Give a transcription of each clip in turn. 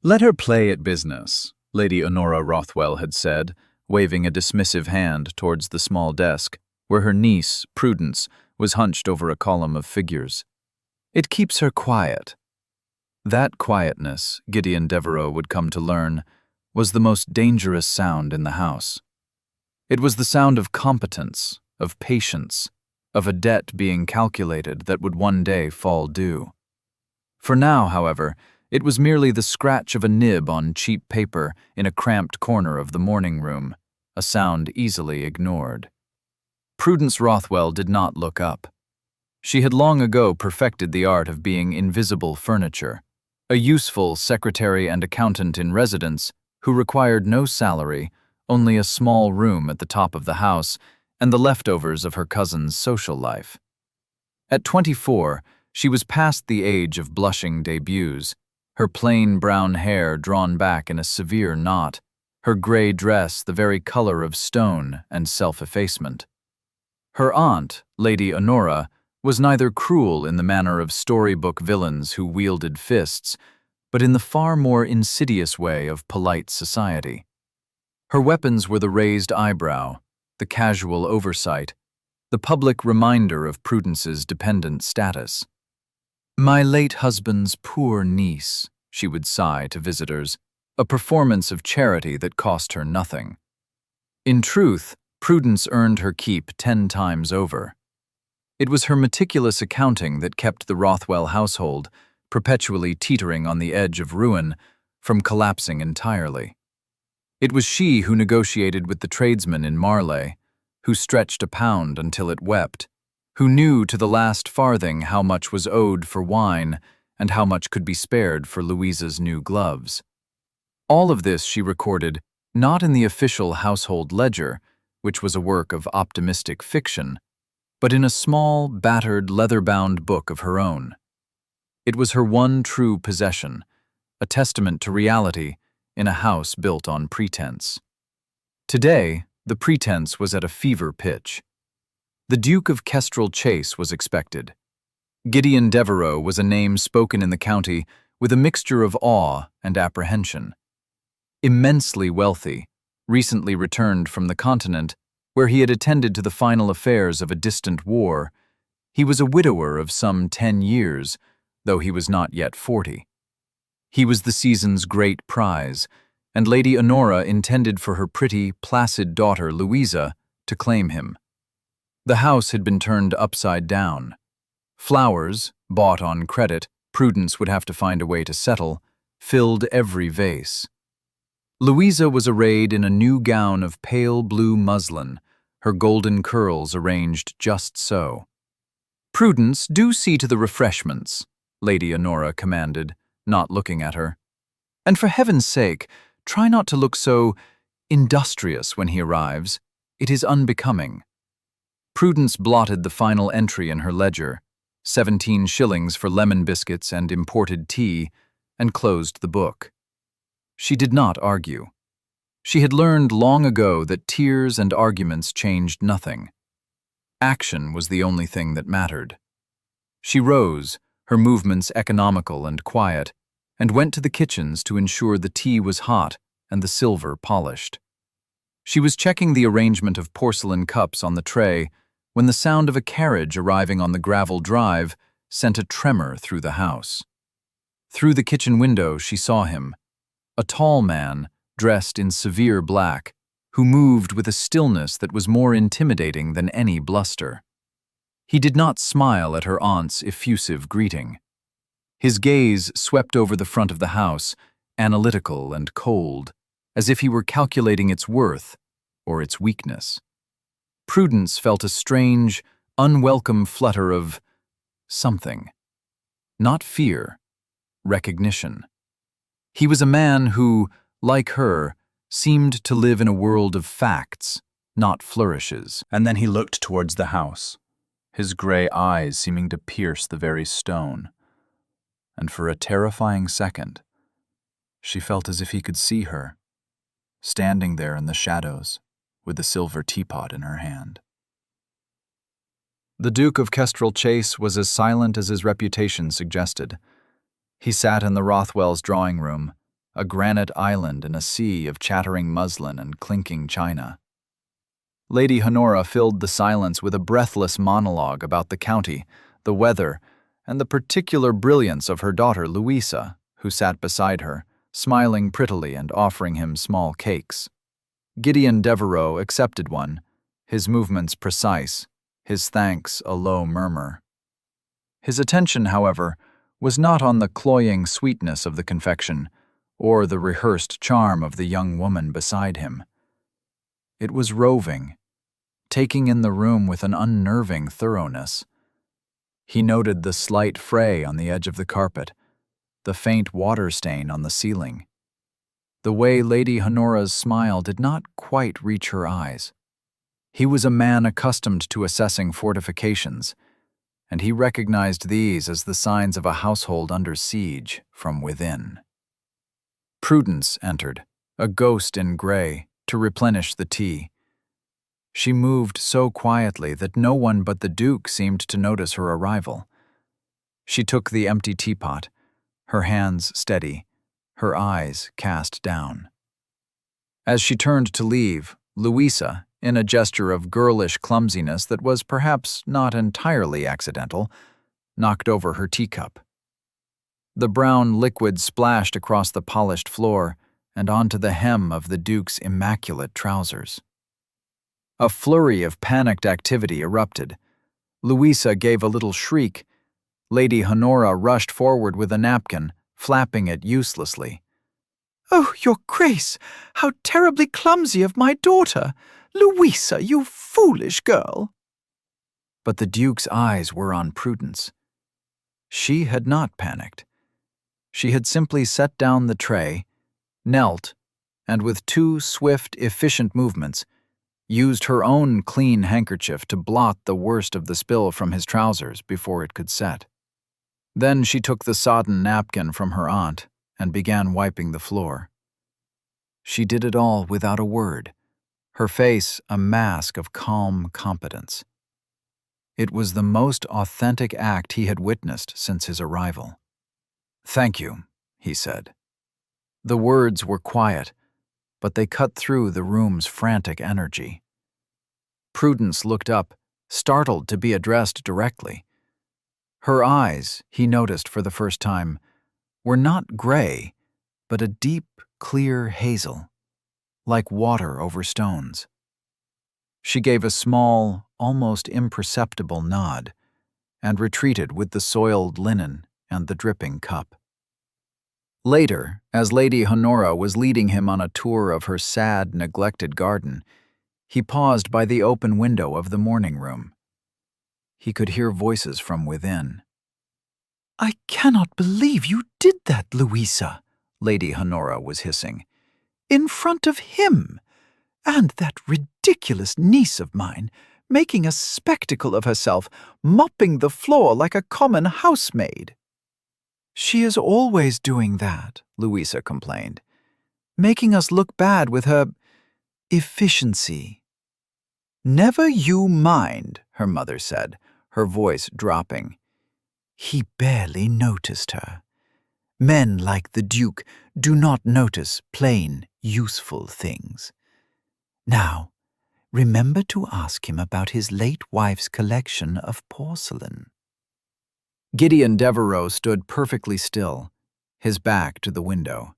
"Let her play at business," Lady Honora Rothwell had said, waving a dismissive hand towards the small desk, where her niece, Prudence, was hunched over a column of figures. "It keeps her quiet." That quietness, Gideon Devereux would come to learn, was the most dangerous sound in the house. It was the sound of competence, of patience, of a debt being calculated that would one day fall due. For now, however, it was merely the scratch of a nib on cheap paper in a cramped corner of the morning room, a sound easily ignored. Prudence Rothwell did not look up. She had long ago perfected the art of being invisible furniture, a useful secretary and accountant in residence who required no salary, only a small room at the top of the house and the leftovers of her cousin's social life. At 24, she was past the age of blushing debuts, her plain brown hair drawn back in a severe knot, her gray dress the very color of stone and self-effacement. Her aunt, Lady Honora, was neither cruel in the manner of storybook villains who wielded fists, but in the far more insidious way of polite society. Her weapons were the raised eyebrow, the casual oversight, the public reminder of Prudence's dependent status. "My late husband's poor niece," she would sigh to visitors, a performance of charity that cost her nothing. In truth, Prudence earned her keep 10 times over. It was her meticulous accounting that kept the Rothwell household, perpetually teetering on the edge of ruin, from collapsing entirely. It was she who negotiated with the tradesmen in Marley, who stretched a pound until it wept, who knew to the last farthing how much was owed for wine and how much could be spared for Louisa's new gloves. All of this she recorded not in the official household ledger, which was a work of optimistic fiction, but in a small, battered, leather-bound book of her own. It was her one true possession, a testament to reality in a house built on pretense. Today, the pretense was at a fever pitch. The Duke of Kestrel Chase was expected. Gideon Devereux was a name spoken in the county with a mixture of awe and apprehension. Immensely wealthy, recently returned from the continent, where he had attended to the final affairs of a distant war, he was a widower of some 10 years, though he was not yet 40. He was the season's great prize, and Lady Honora intended for her pretty, placid daughter Louisa to claim him. The house had been turned upside down. Flowers, bought on credit, Prudence would have to find a way to settle, filled every vase. Louisa was arrayed in a new gown of pale blue muslin, her golden curls arranged just so. "Prudence, do see to the refreshments," Lady Honora commanded, not looking at her. "And for heaven's sake, try not to look so industrious when he arrives. It is unbecoming." Prudence blotted the final entry in her ledger, 17 shillings for lemon biscuits and imported tea, and closed the book. She did not argue. She had learned long ago that tears and arguments changed nothing. Action was the only thing that mattered. She rose, her movements economical and quiet, and went to the kitchens to ensure the tea was hot and the silver polished. She was checking the arrangement of porcelain cups on the tray when the sound of a carriage arriving on the gravel drive sent a tremor through the house. Through the kitchen window she saw him, a tall man, dressed in severe black, who moved with a stillness that was more intimidating than any bluster. He did not smile at her aunt's effusive greeting. His gaze swept over the front of the house, analytical and cold, as if he were calculating its worth or its weakness. Prudence felt a strange, unwelcome flutter of something. Not fear, recognition. He was a man who, like her, seemed to live in a world of facts, not flourishes. And then he looked towards the house, his gray eyes seeming to pierce the very stone. And for a terrifying second, she felt as if he could see her, standing there in the shadows, with the silver teapot in her hand. The Duke of Kestrel Chase was as silent as his reputation suggested. He sat in the Rothwells' drawing room, a granite island in a sea of chattering muslin and clinking china. Lady Honora filled the silence with a breathless monologue about the county, the weather, and the particular brilliance of her daughter Louisa, who sat beside her, smiling prettily and offering him small cakes. Gideon Devereux accepted one, his movements precise, his thanks a low murmur. His attention, however, was not on the cloying sweetness of the confection or the rehearsed charm of the young woman beside him. It was roving, taking in the room with an unnerving thoroughness. He noted the slight fray on the edge of the carpet, the faint water stain on the ceiling. The way Lady Honora's smile did not quite reach her eyes. He was a man accustomed to assessing fortifications, and he recognized these as the signs of a household under siege from within. Prudence entered, a ghost in gray, to replenish the tea. She moved so quietly that no one but the Duke seemed to notice her arrival. She took the empty teapot, her hands steady, her eyes cast down. As she turned to leave, Louisa, in a gesture of girlish clumsiness that was perhaps not entirely accidental, knocked over her teacup. The brown liquid splashed across the polished floor and onto the hem of the Duke's immaculate trousers. A flurry of panicked activity erupted. Louisa gave a little shriek. Lady Honora rushed forward with a napkin, flapping it uselessly. "Oh, your Grace, how terribly clumsy of my daughter! Louisa, you foolish girl!" But the Duke's eyes were on Prudence. She had not panicked. She had simply set down the tray, knelt, and with two swift, efficient movements, used her own clean handkerchief to blot the worst of the spill from his trousers before it could set. Then she took the sodden napkin from her aunt and began wiping the floor. She did it all without a word, her face a mask of calm competence. It was the most authentic act he had witnessed since his arrival. "Thank you," he said. The words were quiet, but they cut through the room's frantic energy. Prudence looked up, startled to be addressed directly. Her eyes, he noticed for the first time, were not gray, but a deep, clear hazel, like water over stones. She gave a small, almost imperceptible nod, and retreated with the soiled linen and the dripping cup. Later, as Lady Honora was leading him on a tour of her sad, neglected garden, he paused by the open window of the morning room. He could hear voices from within. "I cannot believe you did that, Louisa," Lady Honora was hissing. "In front of him, and that ridiculous niece of mine, making a spectacle of herself, mopping the floor like a common housemaid." "She is always doing that," Louisa complained, "making us look bad with her efficiency." "Never you mind," her mother said, her voice dropping. "He barely noticed her. Men like the Duke do not notice plain, useful things. Now, remember to ask him about his late wife's collection of porcelain." Gideon Devereux stood perfectly still, his back to the window.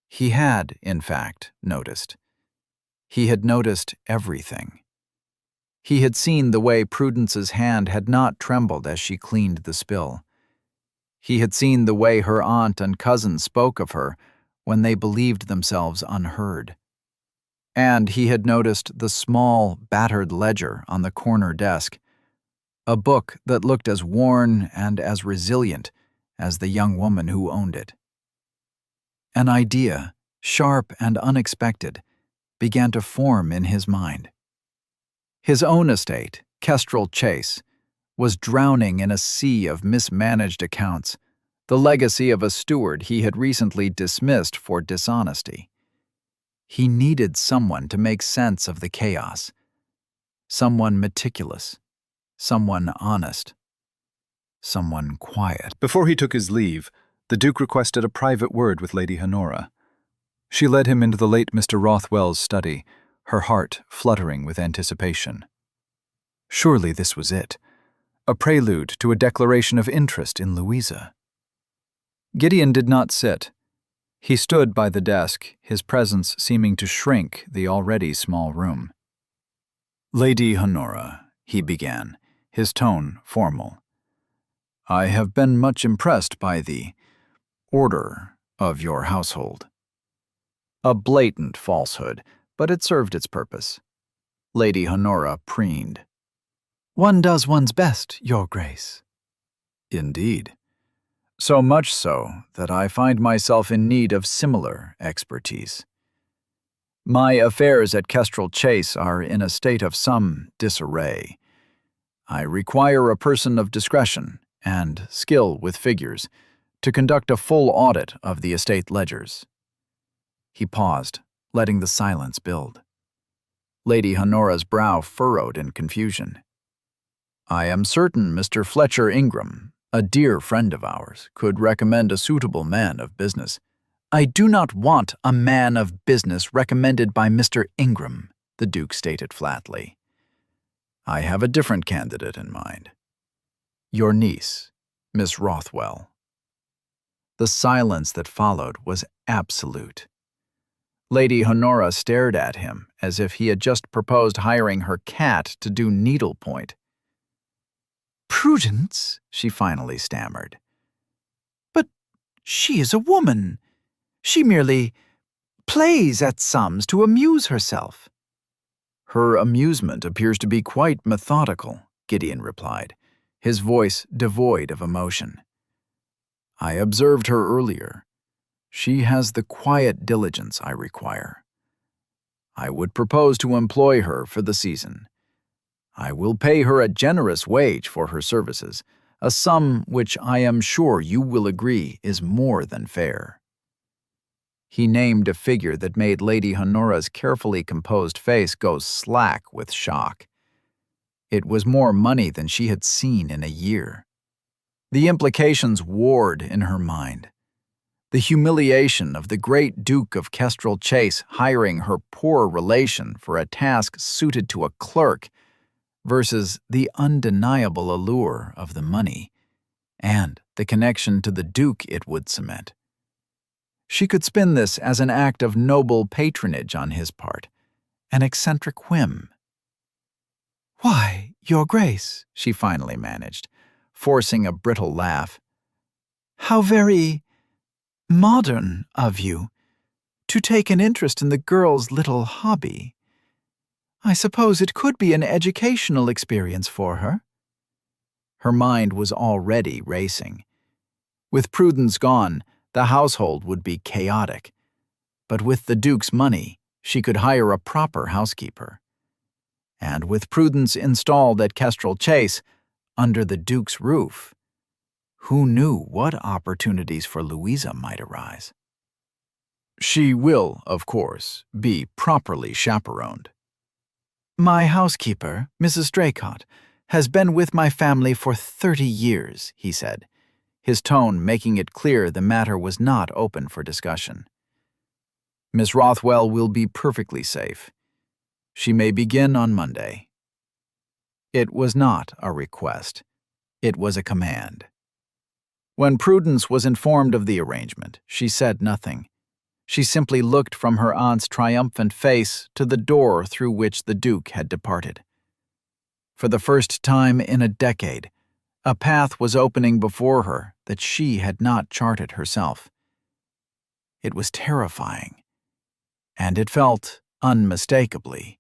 He had, in fact, noticed. He had noticed everything. He had seen the way Prudence's hand had not trembled as she cleaned the spill. He had seen the way her aunt and cousin spoke of her when they believed themselves unheard. And he had noticed the small, battered ledger on the corner desk, a book that looked as worn and as resilient as the young woman who owned it. An idea, sharp and unexpected, began to form in his mind. His own estate, Kestrel Chase, was drowning in a sea of mismanaged accounts, the legacy of a steward he had recently dismissed for dishonesty. He needed someone to make sense of the chaos, someone meticulous, someone honest, someone quiet. Before he took his leave, The Duke requested a private word with Lady Honora. She led him into the late Mr. Rothwell's study, her heart fluttering with anticipation. Surely this was it, a prelude to a declaration of interest in Louisa. Gideon did not sit. He stood by the desk, his presence seeming to shrink the already small room. "Lady Honora," he began, his tone formal, "I have been much impressed by the order of your household." A blatant falsehood, but it served its purpose. Lady Honora preened. "One does one's best, Your Grace." "Indeed. So much so that I find myself in need of similar expertise. My affairs at Kestrel Chase are in a state of some disarray. I require a person of discretion and skill with figures to conduct a full audit of the estate ledgers." He paused, letting the silence build. Lady Honora's brow furrowed in confusion. "I am certain Mr. Fletcher Ingram, a dear friend of ours, could recommend a suitable man of business." "I do not want a man of business recommended by Mr. Ingram," the Duke stated flatly. "I have a different candidate in mind. Your niece, Miss Rothwell." The silence that followed was absolute. Lady Honora stared at him as if he had just proposed hiring her cat to do needlepoint. "Prudence," she finally stammered. "But she is a woman. She merely plays at sums to amuse herself." "Her amusement appears to be quite methodical," Gideon replied, his voice devoid of emotion. "I observed her earlier. She has the quiet diligence I require. I would propose to employ her for the season. I will pay her a generous wage for her services, a sum which I am sure you will agree is more than fair." He named a figure that made Lady Honora's carefully composed face go slack with shock. It was more money than she had seen in a year. The implications warred in her mind. The humiliation of the great Duke of Kestrel Chase hiring her poor relation for a task suited to a clerk versus the undeniable allure of the money and the connection to the Duke it would cement. She could spin this as an act of noble patronage on his part, an eccentric whim. "Why, Your Grace," she finally managed, forcing a brittle laugh. "How very modern of you to take an interest in the girl's little hobby. I suppose it could be an educational experience for her." Her mind was already racing. With Prudence gone, the household would be chaotic. But with the Duke's money, she could hire a proper housekeeper. And with Prudence installed at Kestrel Chase, under the Duke's roof, who knew what opportunities for Louisa might arise? "She will, of course, be properly chaperoned." "My housekeeper, Mrs. Draycott, has been with my family for 30 years, he said, his tone making it clear the matter was not open for discussion. "Miss Rothwell will be perfectly safe. She may begin on Monday." It was not a request. It was a command. When Prudence was informed of the arrangement, she said nothing. She simply looked from her aunt's triumphant face to the door through which the Duke had departed. For the first time in a decade, a path was opening before her that she had not charted herself. It was terrifying, and it felt unmistakably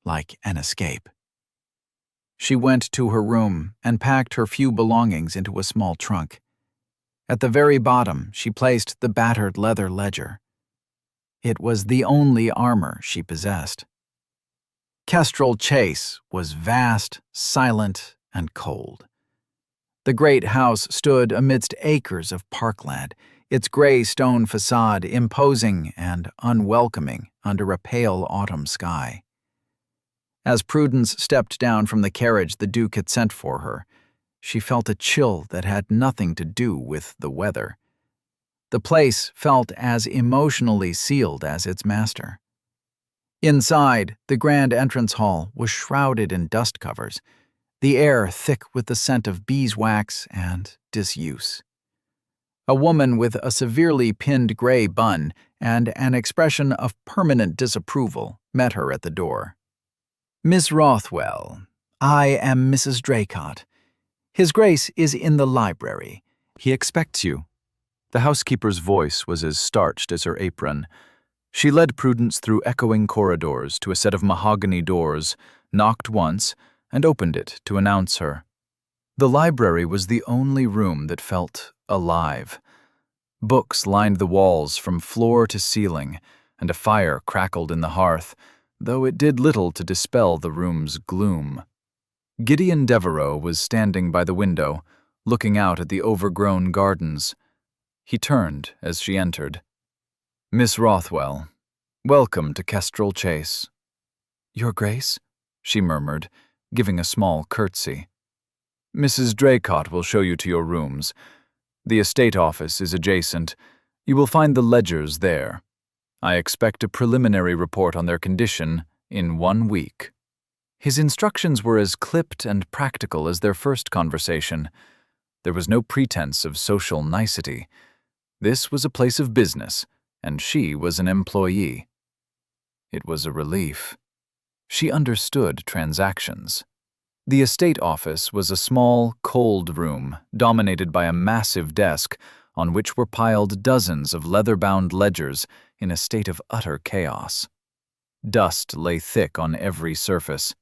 like an escape. She went to her room and packed her few belongings into a small trunk. At the very bottom, she placed the battered leather ledger. It was the only armor she possessed. Kestrel Chase was vast, silent, and cold. The great house stood amidst acres of parkland, its gray stone facade imposing and unwelcoming under a pale autumn sky. As Prudence stepped down from the carriage the Duke had sent for her, she felt a chill that had nothing to do with the weather. The place felt as emotionally sealed as its master. Inside, the grand entrance hall was shrouded in dust covers, the air thick with the scent of beeswax and disuse. A woman with a severely pinned gray bun and an expression of permanent disapproval met her at the door. "Miss Rothwell, I am Mrs. Draycott. His Grace is in the library. He expects you." The housekeeper's voice was as starched as her apron. She led Prudence through echoing corridors to a set of mahogany doors, knocked once, and opened it to announce her. The library was the only room that felt alive. Books lined the walls from floor to ceiling, and a fire crackled in the hearth, though it did little to dispel the room's gloom. Gideon Devereux was standing by the window, looking out at the overgrown gardens. He turned as she entered. "Miss Rothwell, welcome to Kestrel Chase." "Your Grace?" she murmured, giving a small curtsy. "Mrs. Draycott will show you to your rooms. The estate office is adjacent. You will find the ledgers there. I expect a preliminary report on their condition in 1 week." His instructions were as clipped and practical as their first conversation. There was no pretense of social nicety. This was a place of business, and she was an employee. It was a relief. She understood transactions. The estate office was a small, cold room dominated by a massive desk on which were piled dozens of leather-bound ledgers in a state of utter chaos. Dust lay thick on every surface.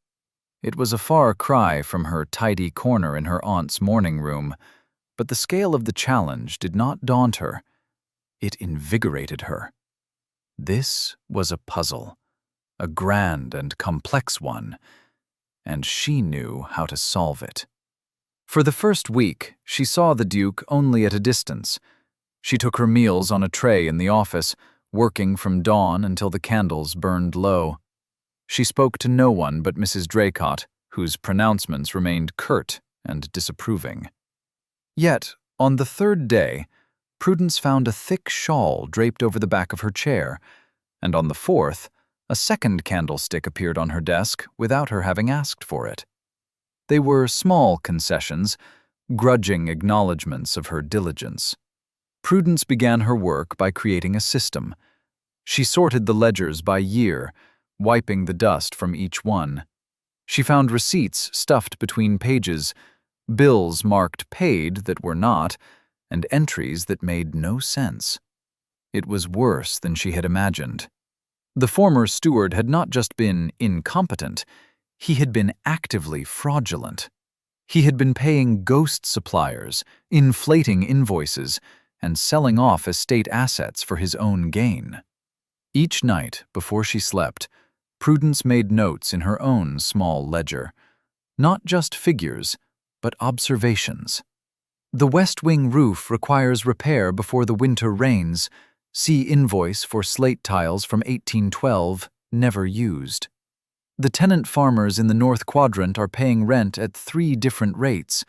It was a far cry from her tidy corner in her aunt's morning room, but the scale of the challenge did not daunt her. It invigorated her. This was a puzzle, a grand and complex one, and she knew how to solve it. For the first week, she saw the Duke only at a distance. She took her meals on a tray in the office, working from dawn until the candles burned low. She spoke to no one but Mrs. Draycott, whose pronouncements remained curt and disapproving. Yet, on the third day, Prudence found a thick shawl draped over the back of her chair, and on the fourth, a second candlestick appeared on her desk without her having asked for it. They were small concessions, grudging acknowledgments of her diligence. Prudence began her work by creating a system. She sorted the ledgers by year, wiping the dust from each one. She found receipts stuffed between pages, bills marked paid that were not, and entries that made no sense. It was worse than she had imagined. The former steward had not just been incompetent, he had been actively fraudulent. He had been paying ghost suppliers, inflating invoices, and selling off estate assets for his own gain. Each night, before she slept, Prudence made notes in her own small ledger. Not just figures, but observations. The West Wing roof requires repair before the winter rains. See invoice for slate tiles from 1812, never used. The tenant farmers in the North Quadrant are paying rent at 3 different rates.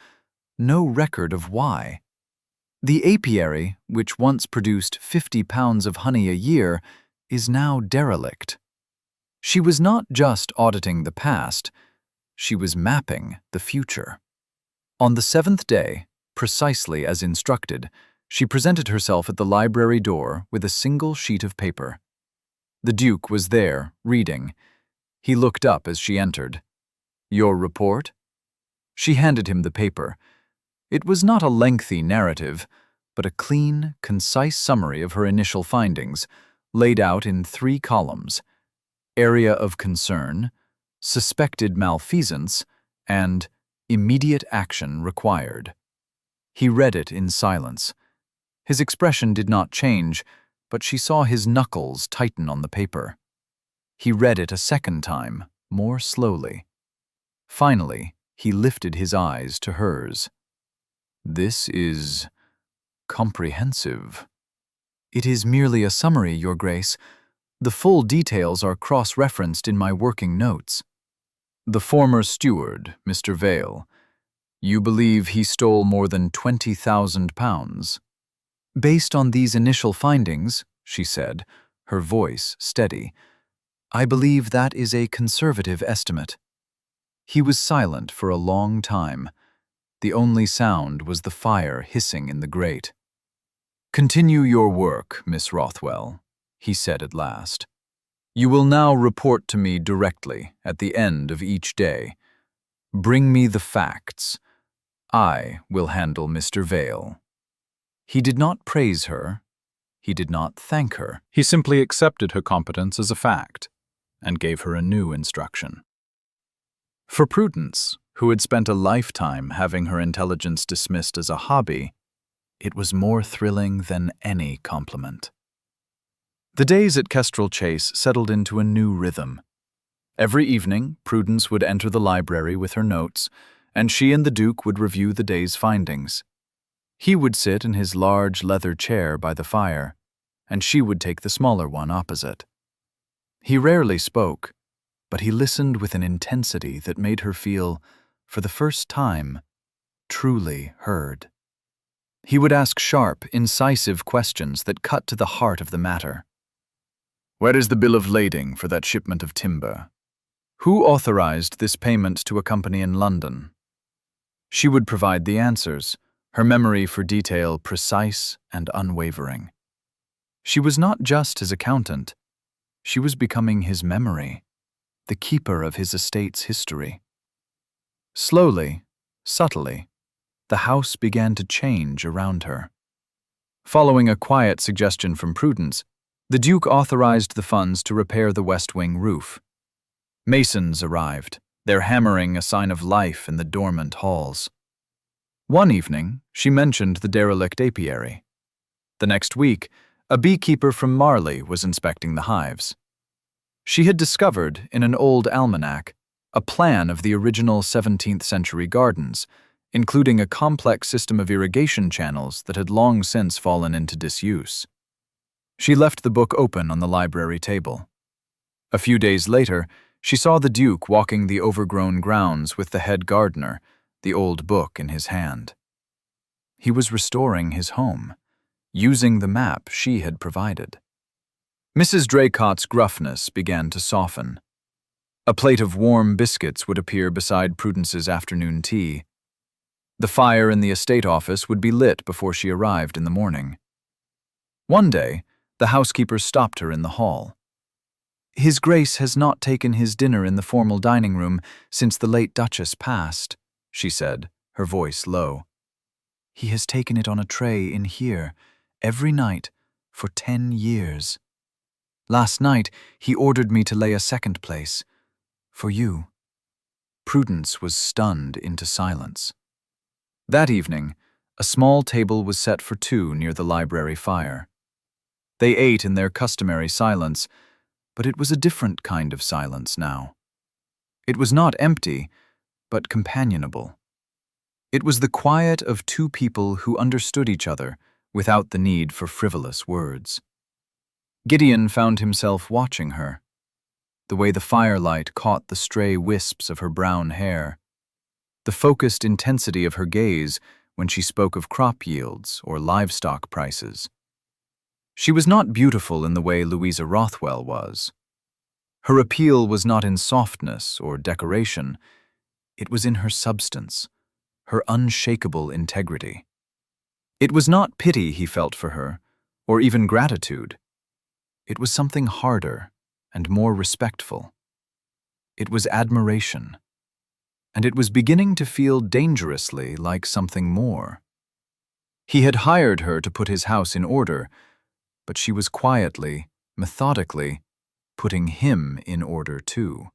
No record of why. The apiary, which once produced 50 pounds of honey a year, is now derelict. She was not just auditing the past, she was mapping the future. On the 7th day, precisely as instructed, she presented herself at the library door with a single sheet of paper. The Duke was there, reading. He looked up as she entered. "Your report?" She handed him the paper. It was not a lengthy narrative, but a clean, concise summary of her initial findings, laid out in 3 columns: area of concern, suspected malfeasance, and immediate action required. He read it in silence. His expression did not change, but she saw his knuckles tighten on the paper. He read it a second time, more slowly. Finally, he lifted his eyes to hers. "This is comprehensive." "It is merely a summary, Your Grace. The full details are cross-referenced in my working notes." "The former steward, Mr. Vale. You believe he stole more than £20,000? Based on these initial findings, she said, her voice steady, I believe that is a conservative estimate. He was silent for a long time. The only sound was the fire hissing in the grate. Continue your work, Miss Rothwell, he said at last. You will now report to me directly at the end of each day. Bring me the facts. I will handle Mr. Vale. He did not praise her. He did not thank her. He simply accepted her competence as a fact and gave her a new instruction. For Prudence, who had spent a lifetime having her intelligence dismissed as a hobby, it was more thrilling than any compliment. The days at Kestrel Chase settled into a new rhythm. Every evening, Prudence would enter the library with her notes, and she and the Duke would review the day's findings. He would sit in his large leather chair by the fire, and she would take the smaller one opposite. He rarely spoke, but he listened with an intensity that made her feel, for the first time, truly heard. He would ask sharp, incisive questions that cut to the heart of the matter. Where is the bill of lading for that shipment of timber? Who authorized this payment to a company in London? She would provide the answers, her memory for detail precise and unwavering. She was not just his accountant. She was becoming his memory, the keeper of his estate's history. Slowly, subtly, the house began to change around her. Following a quiet suggestion from Prudence, the Duke authorized the funds to repair the West Wing roof. Masons arrived, their hammering a sign of life in the dormant halls. One evening, she mentioned the derelict apiary. The next week, a beekeeper from Marley was inspecting the hives. She had discovered, in an old almanac, a plan of the original 17th-century gardens, including a complex system of irrigation channels that had long since fallen into disuse. She left the book open on the library table. A few days later, she saw the Duke walking the overgrown grounds with the head gardener, the old book in his hand. He was restoring his home, using the map she had provided. Mrs. Draycott's gruffness began to soften. A plate of warm biscuits would appear beside Prudence's afternoon tea. The fire in the estate office would be lit before she arrived in the morning. One day, the housekeeper stopped her in the hall. His Grace has not taken his dinner in the formal dining room since the late Duchess passed, she said, her voice low. He has taken it on a tray in here, every night, for 10 years. Last night, he ordered me to lay a second place, for you. Prudence was stunned into silence. That evening, a small table was set for two near the library fire. They ate in their customary silence, but it was a different kind of silence now. It was not empty, but companionable. It was the quiet of two people who understood each other without the need for frivolous words. Gideon found himself watching her, the way the firelight caught the stray wisps of her brown hair, the focused intensity of her gaze when she spoke of crop yields or livestock prices. She was not beautiful in the way Louisa Rothwell was. Her appeal was not in softness or decoration, it was in her substance, her unshakable integrity. It was not pity he felt for her, or even gratitude. It was something harder and more respectful. It was admiration, and it was beginning to feel dangerously like something more. He had hired her to put his house in order, but she was quietly, methodically, putting him in order too.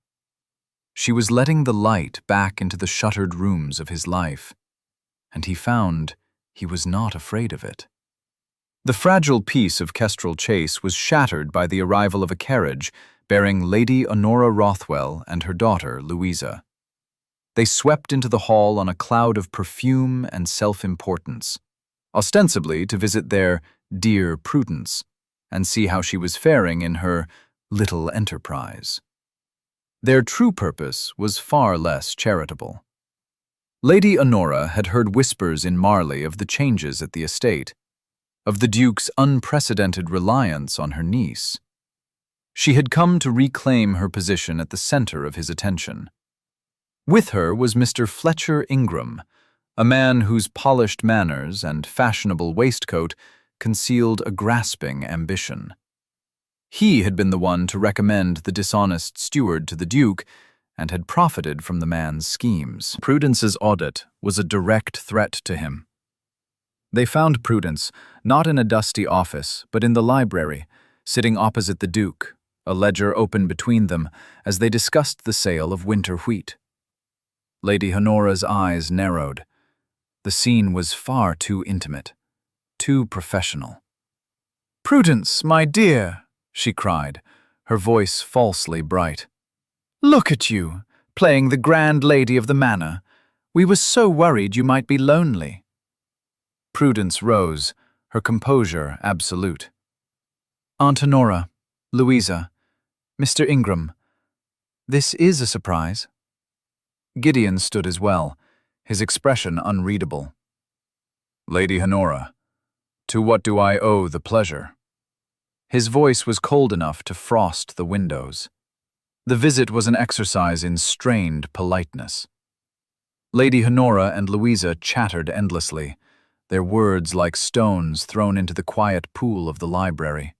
She was letting the light back into the shuttered rooms of his life, and he found he was not afraid of it. The fragile peace of Kestrel Chase was shattered by the arrival of a carriage bearing Lady Honora Rothwell and her daughter, Louisa. They swept into the hall on a cloud of perfume and self-importance, ostensibly to visit their dear Prudence and see how she was faring in her little enterprise. Their true purpose was far less charitable. Lady Honora had heard whispers in Marley of the changes at the estate, of the Duke's unprecedented reliance on her niece. She had come to reclaim her position at the center of his attention. With her was Mr. Fletcher Ingram, a man whose polished manners and fashionable waistcoat concealed a grasping ambition. He had been the one to recommend the dishonest steward to the Duke and had profited from the man's schemes. Prudence's audit was a direct threat to him. They found Prudence not in a dusty office, but in the library, sitting opposite the Duke, a ledger open between them as they discussed the sale of winter wheat. Lady Honora's eyes narrowed. The scene was far too intimate, too professional. "Prudence, my dear," she cried, her voice falsely bright. "Look at you, playing the grand lady of the manor. We were so worried you might be lonely." Prudence rose, her composure absolute. "Aunt Honora, Louisa, Mr. Ingram, this is a surprise." Gideon stood as well, his expression unreadable. "Lady Honora, to what do I owe the pleasure?" His voice was cold enough to frost the windows. The visit was an exercise in strained politeness. Lady Honora and Louisa chattered endlessly, their words like stones thrown into the quiet pool of the library.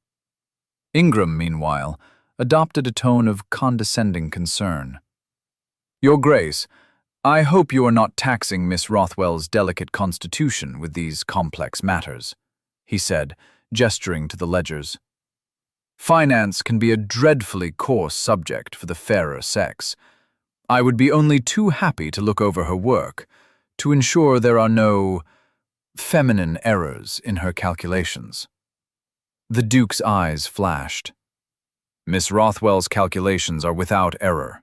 Ingram, meanwhile, adopted a tone of condescending concern. "Your Grace, I hope you are not taxing Miss Rothwell's delicate constitution with these complex matters," he said, gesturing to the ledgers. "Finance can be a dreadfully coarse subject for the fairer sex. I would be only too happy to look over her work, to ensure there are no feminine errors in her calculations." The Duke's eyes flashed. "Miss Rothwell's calculations are without error.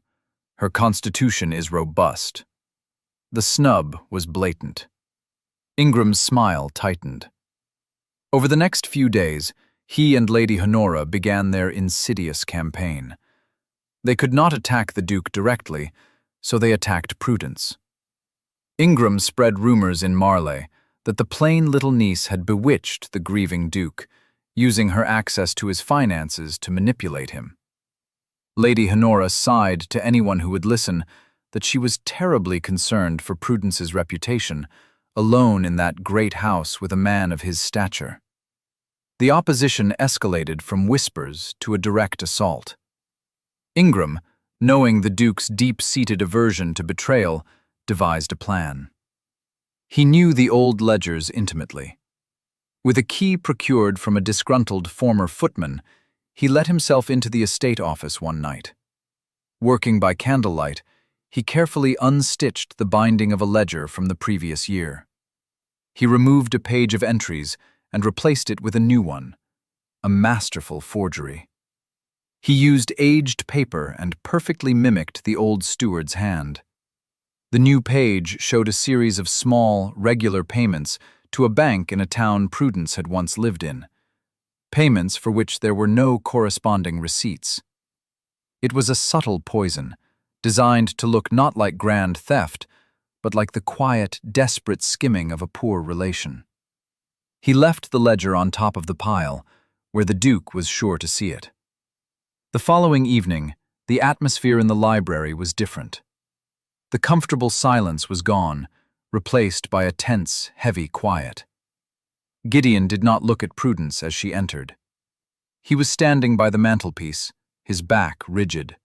Her constitution is robust." The snub was blatant. Ingram's smile tightened. Over the next few days, he and Lady Honora began their insidious campaign. They could not attack the Duke directly, so they attacked Prudence. Ingram spread rumors in Marley that the plain little niece had bewitched the grieving Duke, using her access to his finances to manipulate him. Lady Honora sighed to anyone who would listen that she was terribly concerned for Prudence's reputation, alone in that great house with a man of his stature. The opposition escalated from whispers to a direct assault. Ingram, knowing the Duke's deep-seated aversion to betrayal, devised a plan. He knew the old ledgers intimately. With a key procured from a disgruntled former footman, he let himself into the estate office one night. Working by candlelight, he carefully unstitched the binding of a ledger from the previous year. He removed a page of entries and replaced it with a new one, a masterful forgery. He used aged paper and perfectly mimicked the old steward's hand. The new page showed a series of small, regular payments to a bank in a town Prudence had once lived in, payments for which there were no corresponding receipts. It was a subtle poison, designed to look not like grand theft, but like the quiet, desperate skimming of a poor relation. He left the ledger on top of the pile, where the Duke was sure to see it. The following evening, the atmosphere in the library was different. The comfortable silence was gone, replaced by a tense, heavy quiet. Gideon did not look at Prudence as she entered. He was standing by the mantelpiece, his back rigid.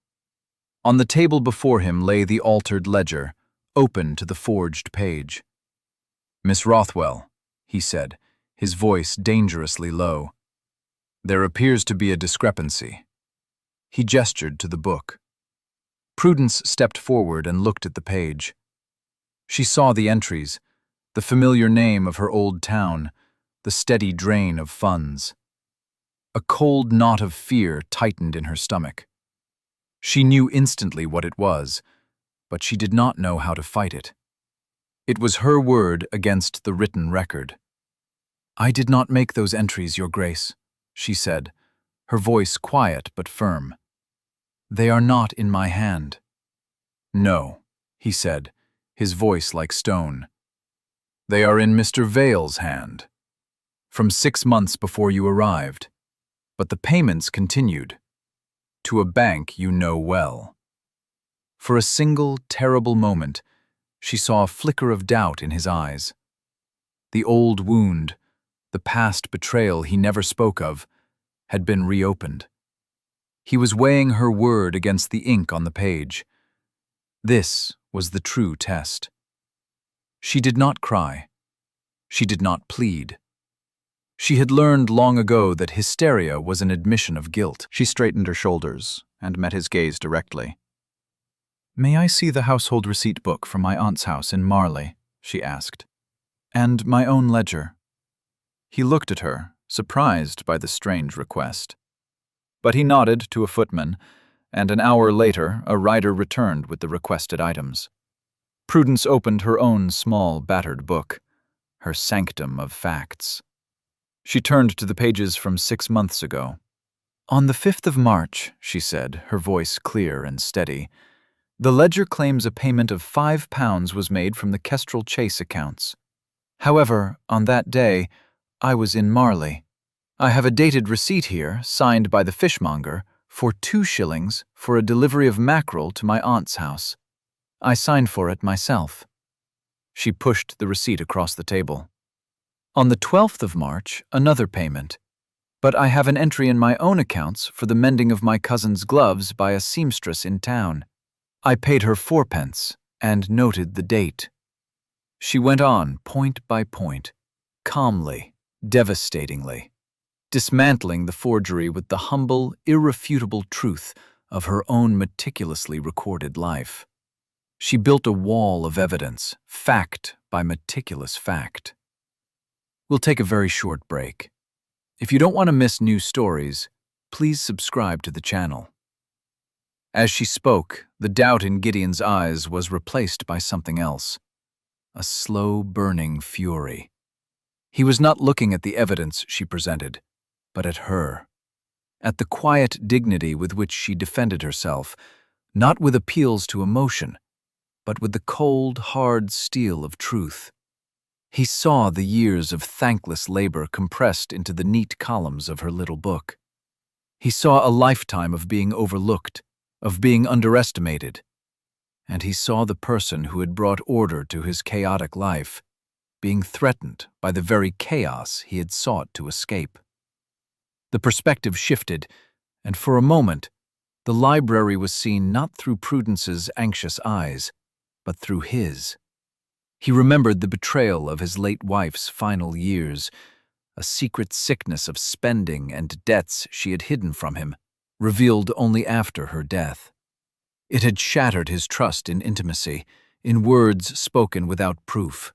On the table before him lay the altered ledger, open to the forged page. "Miss Rothwell," he said, his voice dangerously low, "there appears to be a discrepancy." He gestured to the book. Prudence stepped forward and looked at the page. She saw the entries, the familiar name of her old town, the steady drain of funds. A cold knot of fear tightened in her stomach. She knew instantly what it was, but she did not know how to fight it. It was her word against the written record. "I did not make those entries, Your Grace," she said, her voice quiet but firm. "They are not in my hand." "No," he said, his voice like stone. "They are in Mr. Vale's hand." from 6 months before you arrived. But the payments continued. To a bank you know well. For a single, terrible moment, she saw a flicker of doubt in his eyes. The old wound, the past betrayal he never spoke of, had been reopened. He was weighing her word against the ink on the page. This was the true test. She did not cry. She did not plead. She had learned long ago that hysteria was an admission of guilt. She straightened her shoulders and met his gaze directly. "May I see the household receipt book from my aunt's house in Marley?" she asked. "And my own ledger." He looked at her, surprised by the strange request. But he nodded to a footman, and an hour later a rider returned with the requested items. Prudence opened her own small, battered book, her sanctum of facts. She turned to the pages from 6 months ago. "On the 5th of March," she said, her voice clear and steady, "the ledger claims a payment of £5 was made from the Kestrel Chase accounts. However, on that day, I was in Marley. I have a dated receipt here, signed by the fishmonger, for 2 shillings for a delivery of mackerel to my aunt's house. I signed for it myself." She pushed the receipt across the table. "On the 12th of March, another payment. But I have an entry in my own accounts for the mending of my cousin's gloves by a seamstress in town. I paid her 4 pence and noted the date." She went on, point by point, calmly, devastatingly, dismantling the forgery with the humble, irrefutable truth of her own meticulously recorded life. She built a wall of evidence, fact by meticulous fact. We'll take a very short break. If you don't want to miss new stories, please subscribe to the channel. As she spoke, the doubt in Gideon's eyes was replaced by something else, a slow burning fury. He was not looking at the evidence she presented, but at her, at the quiet dignity with which she defended herself, not with appeals to emotion, but with the cold, hard steel of truth. He saw the years of thankless labor compressed into the neat columns of her little book. He saw a lifetime of being overlooked, of being underestimated, and he saw the person who had brought order to his chaotic life being threatened by the very chaos he had sought to escape. The perspective shifted, and for a moment, the library was seen not through Prudence's anxious eyes, but through his. He remembered the betrayal of his late wife's final years, a secret sickness of spending and debts she had hidden from him, revealed only after her death. It had shattered his trust in intimacy, in words spoken without proof.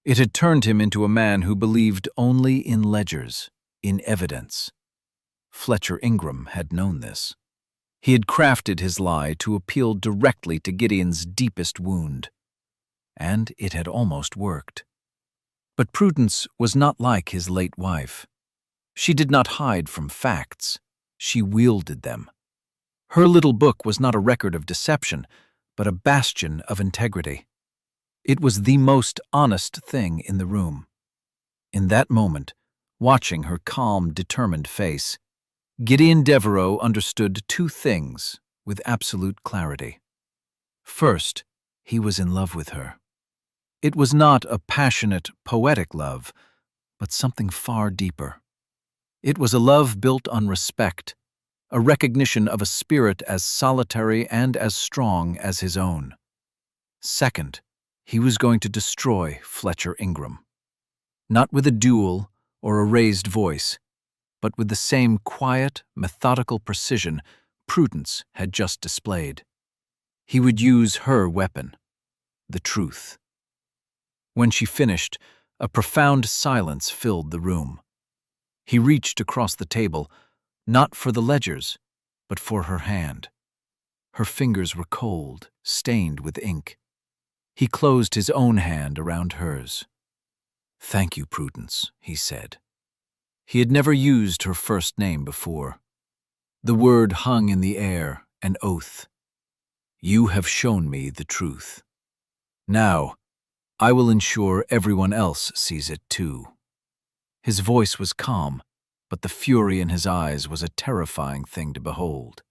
It had turned him into a man who believed only in ledgers, in evidence. Fletcher Ingram had known this. He had crafted his lie to appeal directly to Gideon's deepest wound. And it had almost worked. But Prudence was not like his late wife. She did not hide from facts. She wielded them. Her little book was not a record of deception, but a bastion of integrity. It was the most honest thing in the room. In that moment, watching her calm, determined face, Gideon Devereux understood 2 things with absolute clarity. First, he was in love with her. It was not a passionate, poetic love, but something far deeper. It was a love built on respect, a recognition of a spirit as solitary and as strong as his own. Second, he was going to destroy Fletcher Ingram. Not with a duel or a raised voice, but with the same quiet, methodical precision Prudence had just displayed. He would use her weapon, the truth. When she finished, a profound silence filled the room. He reached across the table, not for the ledgers, but for her hand. Her fingers were cold, stained with ink. He closed his own hand around hers. "Thank you, Prudence," he said. He had never used her first name before. The word hung in the air, an oath. "You have shown me the truth. Now, I will ensure everyone else sees it too." His voice was calm, but the fury in his eyes was a terrifying thing to behold.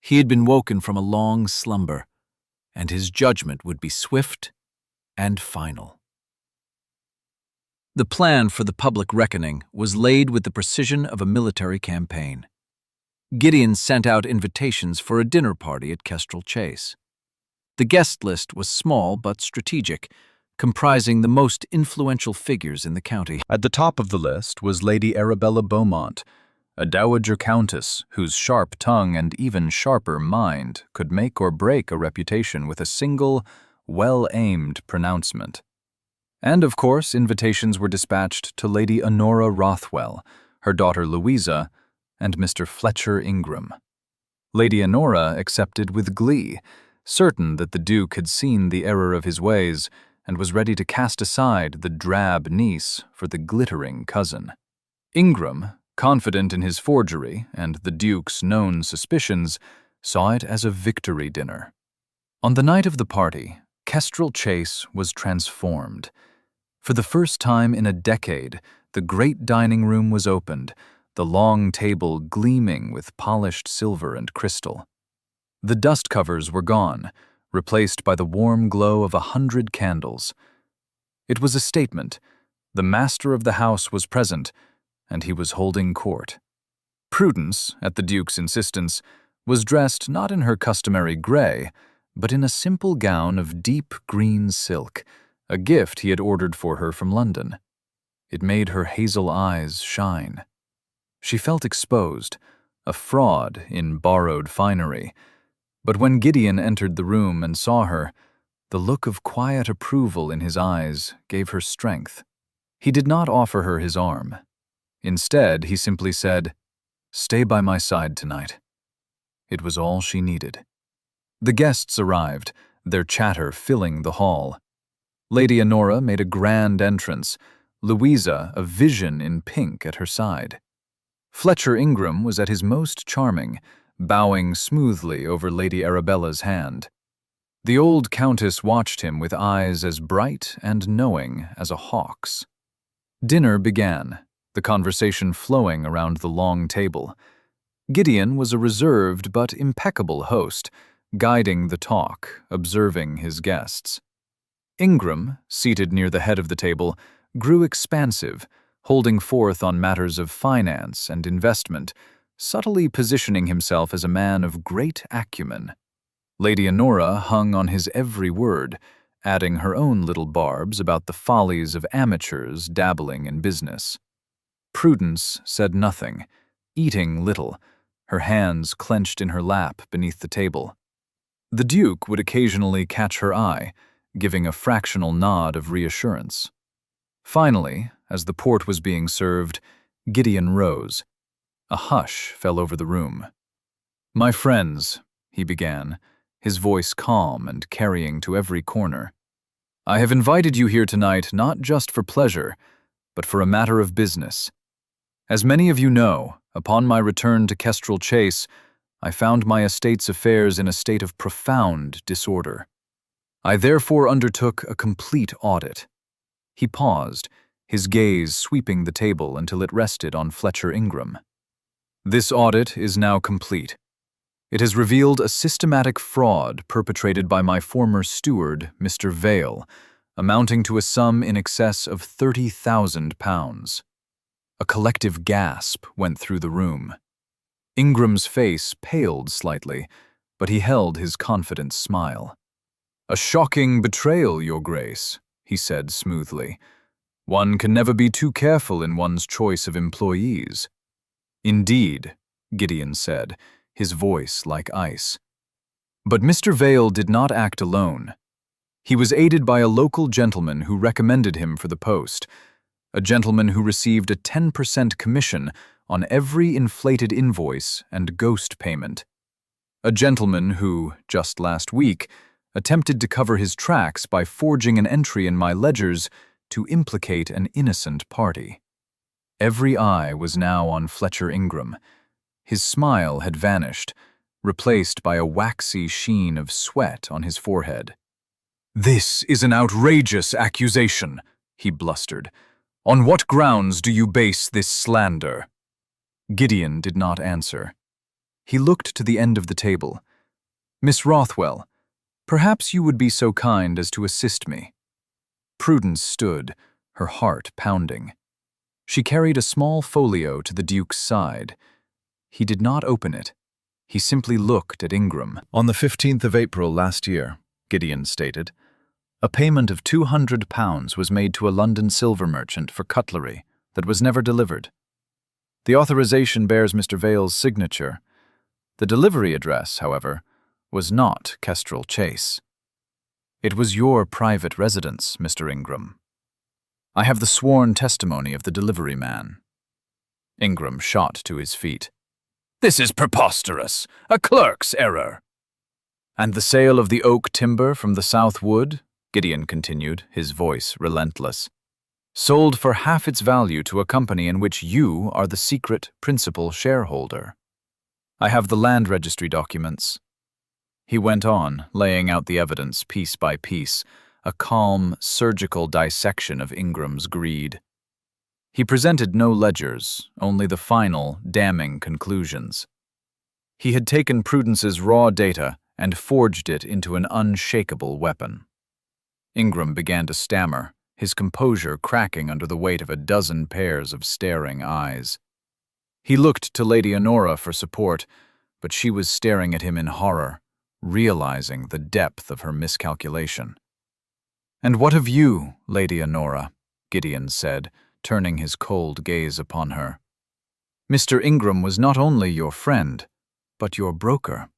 He had been woken from a long slumber, and his judgment would be swift and final. The plan for the public reckoning was laid with the precision of a military campaign. Gideon sent out invitations for a dinner party at Kestrel Chase. The guest list was small but strategic, comprising the most influential figures in the county. At the top of the list was Lady Arabella Beaumont, a dowager countess whose sharp tongue and even sharper mind could make or break a reputation with a single, well-aimed pronouncement. And, of course, invitations were dispatched to Lady Honora Rothwell, her daughter Louisa, and Mr. Fletcher Ingram. Lady Honora accepted with glee, certain that the Duke had seen the error of his ways and was ready to cast aside the drab niece for the glittering cousin. Ingram, confident in his forgery and the Duke's known suspicions, saw it as a victory dinner. On the night of the party, Kestrel Chase was transformed. For the first time in a decade, the great dining room was opened, the long table gleaming with polished silver and crystal. The dust covers were gone, replaced by the warm glow of 100 candles. It was a statement. The master of the house was present, and he was holding court. Prudence, at the Duke's insistence, was dressed not in her customary gray, but in a simple gown of deep green silk, a gift he had ordered for her from London. It made her hazel eyes shine. She felt exposed, a fraud in borrowed finery. But when Gideon entered the room and saw her, the look of quiet approval in his eyes gave her strength. He did not offer her his arm. Instead, he simply said, "Stay by my side tonight." It was all she needed. The guests arrived, their chatter filling the hall. Lady Honora made a grand entrance, Louisa a vision in pink at her side. Fletcher Ingram was at his most charming, bowing smoothly over Lady Arabella's hand. The old countess watched him with eyes as bright and knowing as a hawk's. Dinner began, the conversation flowing around the long table. Gideon was a reserved but impeccable host, guiding the talk, observing his guests. Ingram, seated near the head of the table, grew expansive, holding forth on matters of finance and investment, subtly positioning himself as a man of great acumen. Lady Honora hung on his every word, adding her own little barbs about the follies of amateurs dabbling in business. Prudence said nothing, eating little, her hands clenched in her lap beneath the table. The Duke would occasionally catch her eye, giving a fractional nod of reassurance. Finally, as the port was being served, Gideon rose. A hush fell over the room. "My friends," he began, his voice calm and carrying to every corner, "I have invited you here tonight not just for pleasure, but for a matter of business. As many of you know, upon my return to Kestrel Chase, I found my estate's affairs in a state of profound disorder. I therefore undertook a complete audit." He paused, his gaze sweeping the table until it rested on Fletcher Ingram. "This audit is now complete. It has revealed a systematic fraud perpetrated by my former steward, Mr. Vale, amounting to a sum in excess of £30,000. A collective gasp went through the room. Ingram's face paled slightly, but he held his confident smile. "A shocking betrayal, Your Grace," he said smoothly. "One can never be too careful in one's choice of employees." "Indeed," Gideon said, his voice like ice. But Mr. Vale did not act alone. He was aided by a local gentleman who recommended him for the post, a gentleman who received a 10% commission on every inflated invoice and ghost payment. A gentleman who, just last week, attempted to cover his tracks by forging an entry in my ledgers to implicate an innocent party. Every eye was now on Fletcher Ingram. His smile had vanished, replaced by a waxy sheen of sweat on his forehead. "This is an outrageous accusation," he blustered. On what grounds do you base this slander? Gideon did not answer. He looked to the end of the table. Miss Rothwell, perhaps you would be so kind as to assist me. Prudence stood, her heart pounding. She carried a small folio to the Duke's side. He did not open it. He simply looked at Ingram. On the 15th of April last year, Gideon stated, a payment of £200 was made to a London silver merchant for cutlery that was never delivered. The authorization bears Mr. Vale's signature. The delivery address, however, was not Kestrel Chase. It was your private residence, Mr. Ingram. I have the sworn testimony of the delivery man. Ingram shot to his feet. This is preposterous! A clerk's error! And the sale of the oak timber from the South Wood, Gideon continued, his voice relentless, sold for half its value to a company in which you are the secret principal shareholder. I have the land registry documents. He went on, laying out the evidence piece by piece, a calm, surgical dissection of Ingram's greed. He presented no ledgers, only the final, damning conclusions. He had taken Prudence's raw data and forged it into an unshakable weapon. Ingram began to stammer, his composure cracking under the weight of a dozen pairs of staring eyes. He looked to Lady Honora for support, but she was staring at him in horror, realizing the depth of her miscalculation. And what of you, Lady Honora? Gideon said, turning his cold gaze upon her. Mr. Ingram was not only your friend, but your broker.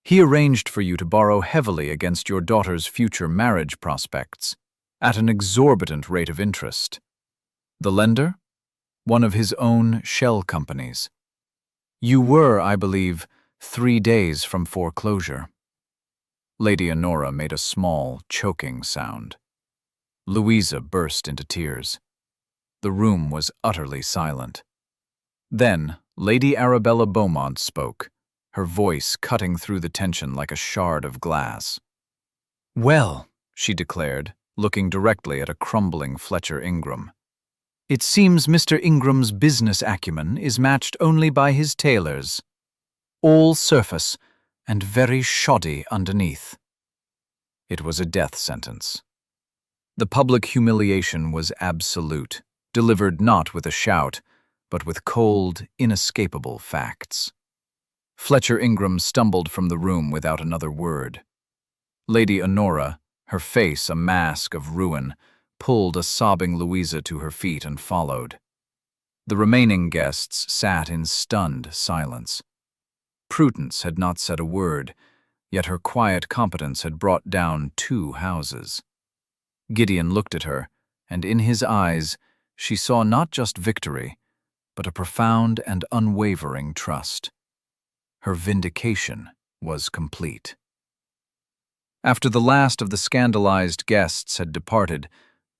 He arranged for you to borrow heavily against your daughter's future marriage prospects, at an exorbitant rate of interest. The lender? One of his own shell companies. You were, I believe, 3 days from foreclosure. Lady Honora made a small, choking sound. Louisa burst into tears. The room was utterly silent. Then Lady Arabella Beaumont spoke, her voice cutting through the tension like a shard of glass. Well, she declared, looking directly at a crumbling Fletcher Ingram. It seems Mr. Ingram's business acumen is matched only by his tailors. All surface and very shoddy underneath. It was a death sentence. The public humiliation was absolute, delivered not with a shout, but with cold, inescapable facts. Fletcher Ingram stumbled from the room without another word. Lady Honora, her face a mask of ruin, pulled a sobbing Louisa to her feet and followed. The remaining guests sat in stunned silence. Prudence had not said a word, yet her quiet competence had brought down 2 houses. Gideon looked at her, and in his eyes she saw not just victory, but a profound and unwavering trust. Her vindication was complete. After the last of the scandalized guests had departed,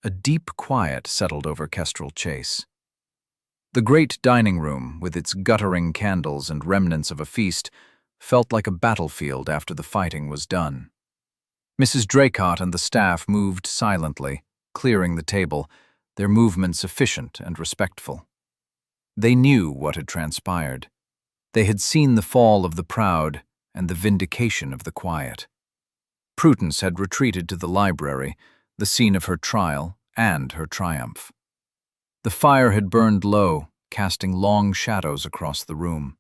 a deep quiet settled over Kestrel Chase. The great dining room, with its guttering candles and remnants of a feast, felt like a battlefield after the fighting was done. Mrs. Draycott and the staff moved silently, clearing the table, their movements efficient and respectful. They knew what had transpired. They had seen the fall of the proud and the vindication of the quiet. Prudence had retreated to the library, the scene of her trial and her triumph. The fire had burned low, casting long shadows across the room.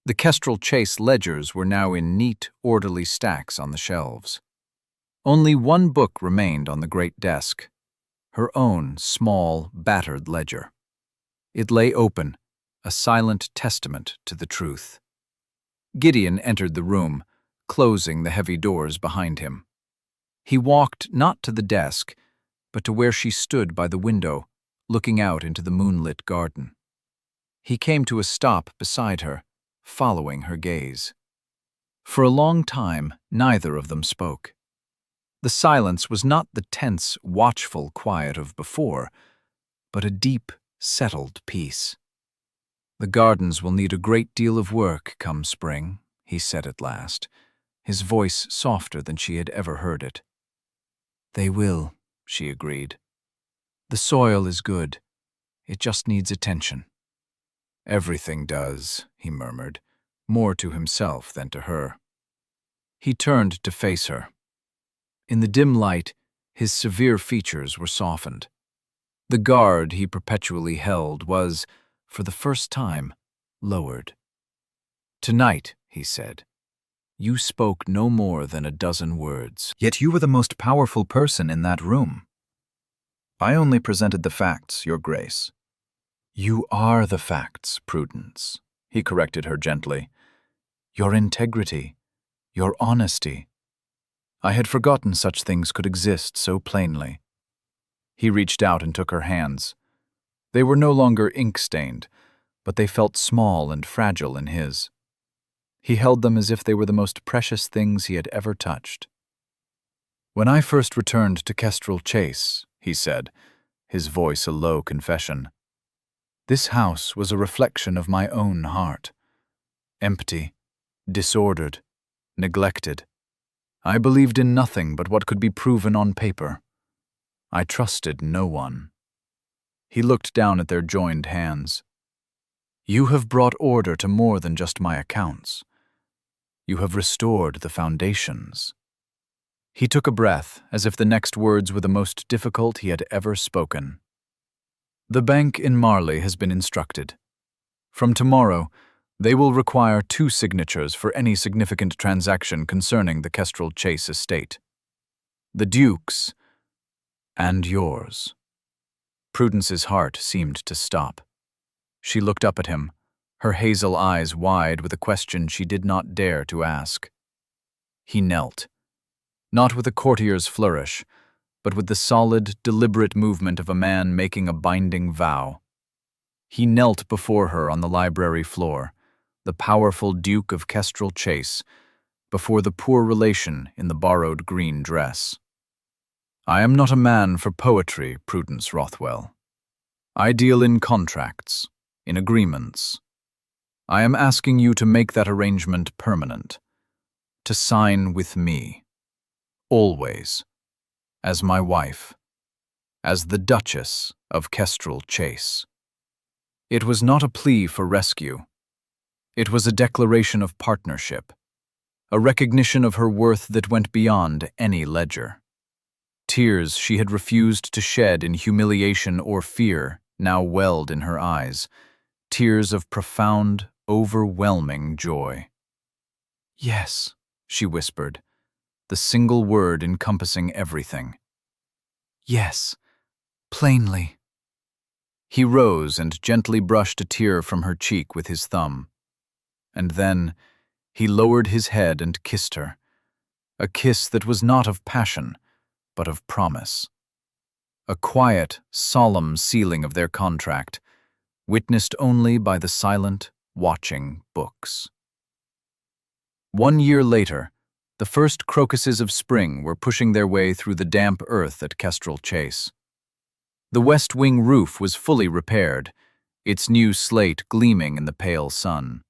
The Kestrel Chase ledgers were now in neat, orderly stacks on the shelves. Only one book remained on the great desk, her own small, battered ledger. It lay open, a silent testament to the truth. Gideon entered the room, closing the heavy doors behind him. He walked not to the desk, but to where she stood by the window, looking out into the moonlit garden. He came to a stop beside her, following her gaze. For a long time, neither of them spoke. The silence was not the tense, watchful quiet of before, but a deep, settled peace. The gardens will need a great deal of work come spring, he said at last, his voice softer than she had ever heard it. They will, she agreed. The soil is good. It just needs attention. Everything does, he murmured, more to himself than to her. He turned to face her. In the dim light, his severe features were softened. The guard he perpetually held was, for the first time, lowered. "Tonight," he said, "you spoke no more than a dozen words." Yet you were the most powerful person in that room. I only presented the facts, Your Grace. You are the facts, Prudence, he corrected her gently. Your integrity, your honesty. I had forgotten such things could exist so plainly. He reached out and took her hands. They were no longer ink-stained, but they felt small and fragile in his. He held them as if they were the most precious things he had ever touched. When I first returned to Kestrel Chase, he said, his voice a low confession, this house was a reflection of my own heart. Empty, disordered, neglected. I believed in nothing but what could be proven on paper. I trusted no one. He looked down at their joined hands. You have brought order to more than just my accounts. You have restored the foundations. He took a breath, as if the next words were the most difficult he had ever spoken. The bank in Marley has been instructed. From tomorrow, they will require 2 signatures for any significant transaction concerning the Kestrel Chase estate. The Duke's and yours. Prudence's heart seemed to stop. She looked up at him, her hazel eyes wide with a question she did not dare to ask. He knelt, not with a courtier's flourish, but with the solid, deliberate movement of a man making a binding vow. He knelt before her on the library floor, the powerful Duke of Kestrel Chase, before the poor relation in the borrowed green dress. I am not a man for poetry, Prudence Rothwell. I deal in contracts, in agreements. I am asking you to make that arrangement permanent, to sign with me, always, as my wife, as the Duchess of Kestrel Chase. It was not a plea for rescue. It was a declaration of partnership, a recognition of her worth that went beyond any ledger. Tears she had refused to shed in humiliation or fear now welled in her eyes, tears of profound, overwhelming joy. Yes, she whispered, the single word encompassing everything. Yes, plainly. He rose and gently brushed a tear from her cheek with his thumb. And then he lowered his head and kissed her, a kiss that was not of passion, but of promise. A quiet, solemn sealing of their contract, witnessed only by the silent, watching books. 1 year later, the first crocuses of spring were pushing their way through the damp earth at Kestrel Chase. The west wing roof was fully repaired, its new slate gleaming in the pale sun.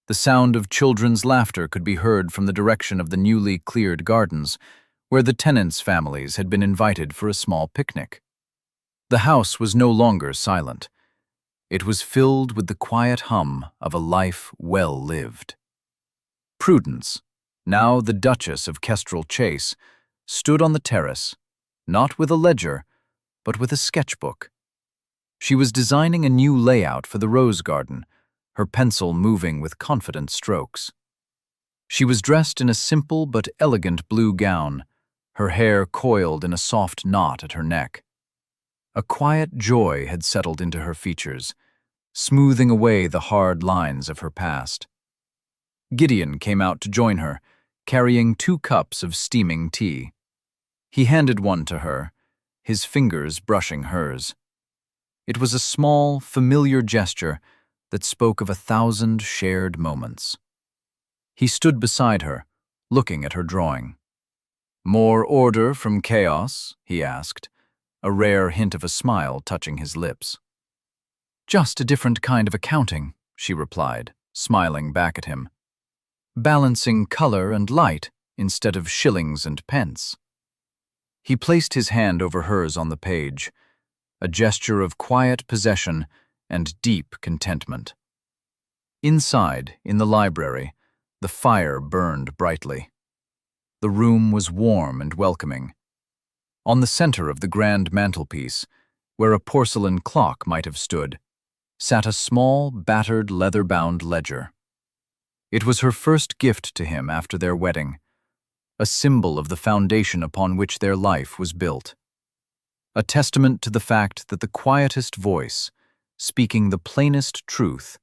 The sound of children's laughter could be heard from the direction of the newly cleared gardens, where the tenants' families had been invited for a small picnic. The house was no longer silent. It was filled with the quiet hum of a life well lived. Prudence, now the Duchess of Kestrel Chase, stood on the terrace, not with a ledger, but with a sketchbook. She was designing a new layout for the rose garden, her pencil moving with confident strokes. She was dressed in a simple but elegant blue gown, her hair coiled in a soft knot at her neck. A quiet joy had settled into her features, smoothing away the hard lines of her past. Gideon came out to join her, carrying 2 cups of steaming tea. He handed one to her, his fingers brushing hers. It was a small, familiar gesture that spoke of 1,000 shared moments. He stood beside her, looking at her drawing. "More order from chaos?" he asked, a rare hint of a smile touching his lips. "Just a different kind of accounting," she replied, smiling back at him. "Balancing color and light instead of shillings and pence." He placed his hand over hers on the page, a gesture of quiet possession and deep contentment. Inside, in the library, the fire burned brightly. The room was warm and welcoming. On the center of the grand mantelpiece, where a porcelain clock might have stood, sat a small, battered, leather-bound ledger. It was her first gift to him after their wedding, a symbol of the foundation upon which their life was built. A testament to the fact that the quietest voice, speaking the plainest truth,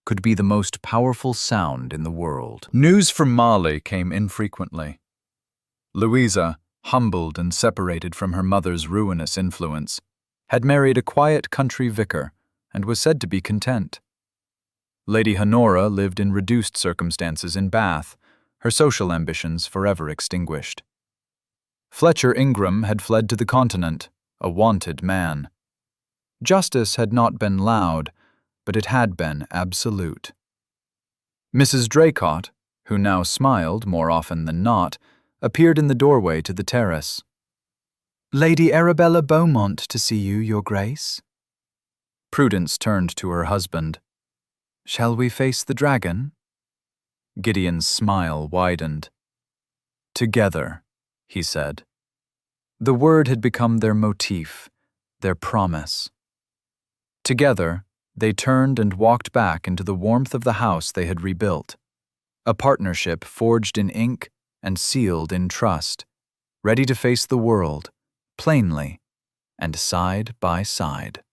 could be the most powerful sound in the world. News from Mali came infrequently. Louisa, humbled and separated from her mother's ruinous influence, had married a quiet country vicar and was said to be content. Lady Honora lived in reduced circumstances in Bath, her social ambitions forever extinguished. Fletcher Ingram had fled to the continent, a wanted man. Justice had not been loud, but it had been absolute. Mrs. Draycott, who now smiled more often than not, appeared in the doorway to the terrace. "Lady Arabella Beaumont to see you, Your Grace." Prudence turned to her husband. "Shall we face the dragon?" Gideon's smile widened. "Together," he said. The word had become their motif, their promise. Together, they turned and walked back into the warmth of the house they had rebuilt, a partnership forged in ink and sealed in trust, ready to face the world, plainly, and side by side.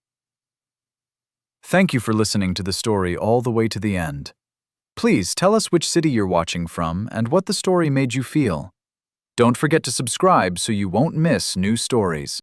Thank you for listening to the story all the way to the end. Please tell us which city you're watching from and what the story made you feel. Don't forget to subscribe so you won't miss new stories.